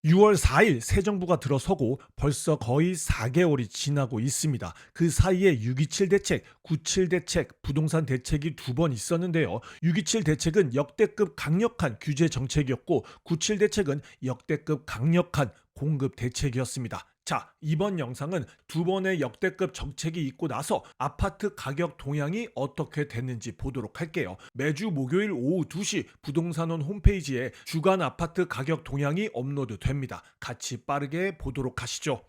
6월 4일 새 정부가 들어서고 벌써 거의 4개월이 지나고 있습니다. 그 사이에 6.27 대책, 9.7 대책, 부동산 대책이 두 번 있었는데요. 6.27 대책은 역대급 강력한 규제 정책이었고 9.7 대책은 역대급 강력한 공급 대책이었습니다. 자, 이번 영상은 두 번의 역대급 정책이 있고 나서 아파트 가격 동향이 어떻게 됐는지 보도록 할게요. 매주 목요일 오후 2시 부동산원 홈페이지에 주간 아파트 가격 동향이 업로드됩니다. 같이 빠르게 보도록 하시죠.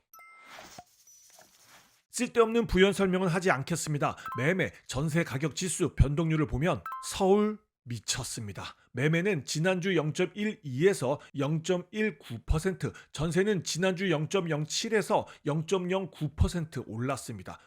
쓸데없는 부연 설명은 하지 않겠습니다. 매매, 전세 가격 지수 변동률을 보면 서울 미쳤습니다. 매매는 지난주 0.12에서 0.19%, 전세는 지난주 0.07에서 0.09% 올랐습니다.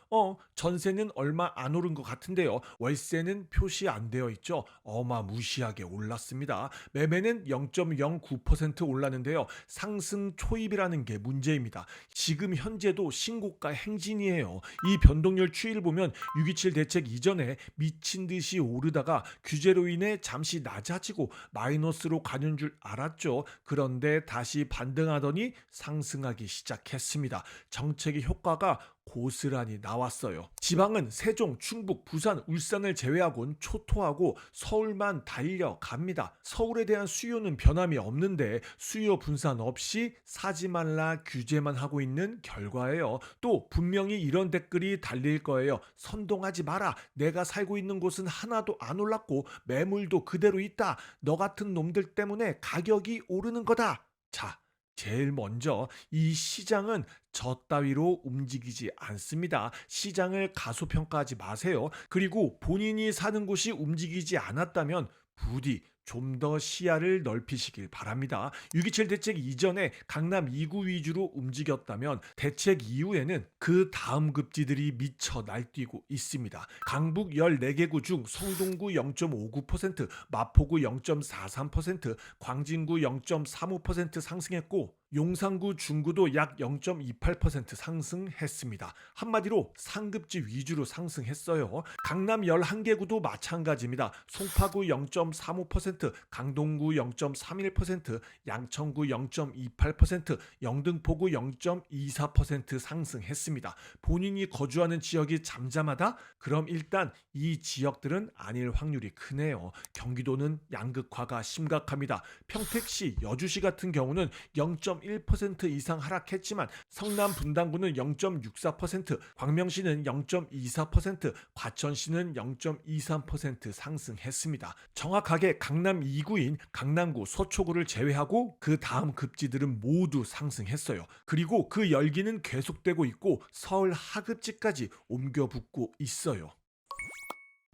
전세는 얼마 안 오른 것 같은데요. 월세는 표시 안 되어 있죠. 어마무시하게 올랐습니다. 매매는 0.09% 올랐는데요. 상승 초입이라는 게 문제입니다. 지금 현재도 신고가 행진이에요. 이 변동률 추이를 보면 6.27 대책 이전에 미친 듯이 오르다가 규제로 인해 잠시 낮아지고 마이너스로 가는 줄 알았죠. 그런데 다시 반등하더니 상승하기 시작했습니다. 정책의 효과가 고스란히 나왔어요. 지방은 세종, 충북, 부산, 울산을 제외하곤 초토하고 서울만 달려갑니다. 서울에 대한 수요는 변함이 없는데 수요 분산 없이 사지 말라 규제만 하고 있는 결과예요. 또 분명히 이런 댓글이 달릴 거예요. 선동하지 마라. 내가 살고 있는 곳은 하나도 안 올랐고 매물도 그대로 있다. 너 같은 놈들 때문에 가격이 오르는 거다. 자, 제일 먼저 이 시장은 저 따위로 움직이지 않습니다. 시장을 가소평가하지 마세요. 그리고 본인이 사는 곳이 움직이지 않았다면 부디 좀 더 시야를 넓히시길 바랍니다. 6.27 대책 이전에 강남 2구 위주로 움직였다면 대책 이후에는 그 다음 급지들이 미쳐 날뛰고 있습니다. 강북 14개구 중 성동구 0.59%, 마포구 0.43%, 광진구 0.35% 상승했고 용산구, 중구도 약 0.28% 상승했습니다. 한마디로 상급지 위주로 상승했어요. 강남 11개구도 마찬가지입니다. 송파구 0.35%, 강동구 0.31%, 양천구 0.28%, 영등포구 0.24% 상승했습니다. 본인이 거주하는 지역이 잠잠하다? 그럼 일단 이 지역들은 아닐 확률이 크네요. 경기도는 양극화가 심각합니다. 평택시, 여주시 같은 경우는 0.1% 이상 하락했지만 성남 분당구는 0.64%, 광명시는 0.24%, 과천시는 0.23% 상승했습니다. 정확하게 강남 2구인 강남구, 서초구를 제외하고 그 다음 급지들은 모두 상승했어요. 그리고 그 열기는 계속되고 있고 서울 하급지까지 옮겨붙고 있어요.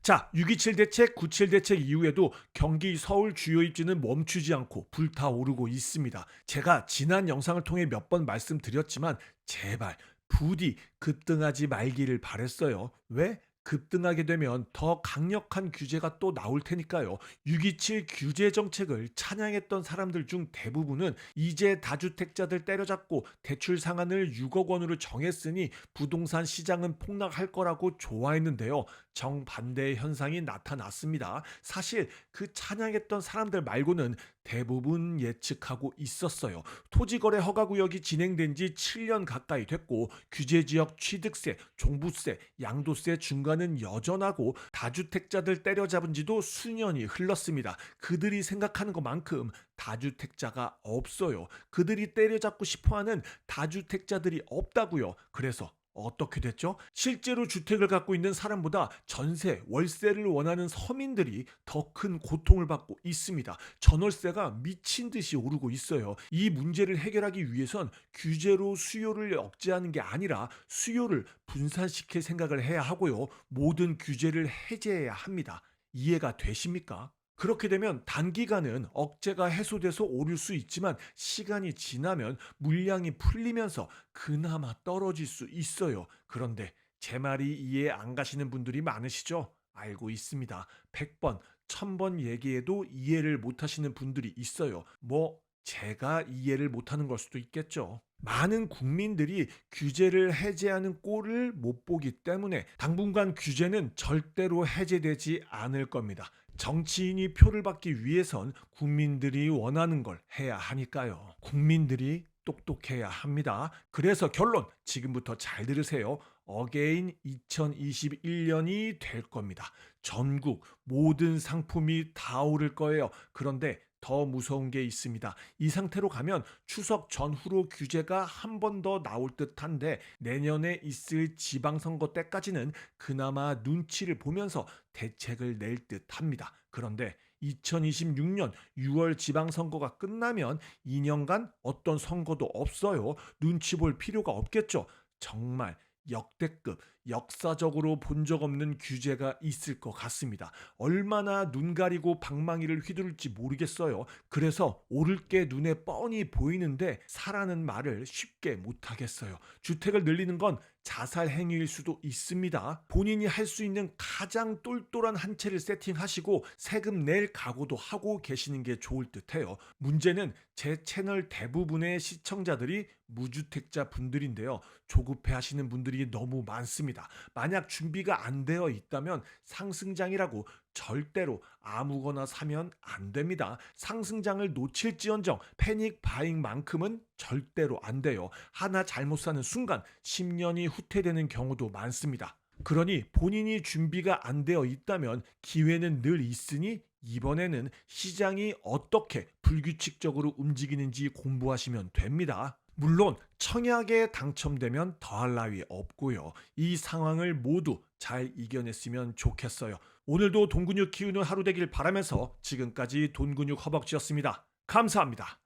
자, 6.27 대책, 9.7 대책 이후에도 경기 서울 주요 입지는 멈추지 않고 불타오르고 있습니다. 제가 지난 영상을 통해 몇 번 말씀드렸지만 제발 부디 급등하지 말기를 바랬어요. 왜? 급등하게 되면 더 강력한 규제가 또 나올 테니까요. 6.27 규제 정책을 찬양했던 사람들 중 대부분은 이제 다주택자들 때려잡고 대출 상한을 6억 원으로 정했으니 부동산 시장은 폭락할 거라고 좋아했는데요. 정반대의 현상이 나타났습니다. 사실 그 찬양했던 사람들 말고는 대부분 예측하고 있었어요. 토지거래 허가구역이 진행된 지 7년 가까이 됐고 규제지역 취득세, 종부세, 양도세 중과는 여전하고 다주택자들 때려잡은 지도 수년이 흘렀습니다. 그들이 생각하는 것만큼 다주택자가 없어요. 그들이 때려잡고 싶어하는 다주택자들이 없다고요. 그래서 어떻게 됐죠? 실제로 주택을 갖고 있는 사람보다 전세, 월세를 원하는 서민들이 더 큰 고통을 받고 있습니다. 전월세가 미친 듯이 오르고 있어요. 이 문제를 해결하기 위해선 규제로 수요를 억제하는 게 아니라 수요를 분산시킬 생각을 해야 하고요. 모든 규제를 해제해야 합니다. 이해가 되십니까? 그렇게 되면 단기간은 억제가 해소돼서 오를 수 있지만 시간이 지나면 물량이 풀리면서 그나마 떨어질 수 있어요. 그런데 제 말이 이해 안 가시는 분들이 많으시죠? 알고 있습니다. 100번, 1000번 얘기해도 이해를 못 하시는 분들이 있어요. 제가 이해를 못하는 걸 수도 있겠죠. 많은 국민들이 규제를 해제하는 꼴을 못 보기 때문에 당분간 규제는 절대로 해제되지 않을 겁니다. 정치인이 표를 받기 위해선 국민들이 원하는 걸 해야 하니까요. 국민들이 똑똑해야 합니다. 그래서 결론 지금부터 잘 들으세요. 어게인 2021년이 될 겁니다. 전국 모든 상품이 다 오를 거예요. 그런데 더 무서운 게 있습니다. 이 상태로 가면 추석 전후로 규제가 한 번 더 나올 듯한데 내년에 있을 지방선거 때까지는 그나마 눈치를 보면서 대책을 낼 듯합니다. 그런데 2026년 6월 지방선거가 끝나면 2년간 어떤 선거도 없어요. 눈치 볼 필요가 없겠죠. 정말 역대급, 역사적으로 본 적 없는 규제가 있을 것 같습니다. 얼마나 눈 가리고 방망이를 휘두를지 모르겠어요. 그래서 오를 게 눈에 뻔히 보이는데 사라는 말을 쉽게 못하겠어요. 주택을 늘리는 건 자살 행위일 수도 있습니다. 본인이 할 수 있는 가장 똘똘한 한 채를 세팅하시고 세금 낼 각오도 하고 계시는 게 좋을 듯해요. 문제는 제 채널 대부분의 시청자들이 무주택자 분들인데요. 조급해 하시는 분들이 너무 많습니다. 만약 준비가 안 되어 있다면 상승장이라고 절대로 아무거나 사면 안 됩니다. 상승장을 놓칠지언정 패닉 바잉만큼은 절대로 안 돼요. 하나 잘못 사는 순간 10년이 후퇴되는 경우도 많습니다. 그러니 본인이 준비가 안 되어 있다면 기회는 늘 있으니 이번에는 시장이 어떻게 불규칙적으로 움직이는지 공부하시면 됩니다. 물론 청약에 당첨되면 더할 나위 없고요. 이 상황을 모두 잘 이겨냈으면 좋겠어요. 오늘도 돈 근육 키우는 하루 되길 바라면서 지금까지 돈 근육 허벅지였습니다. 감사합니다.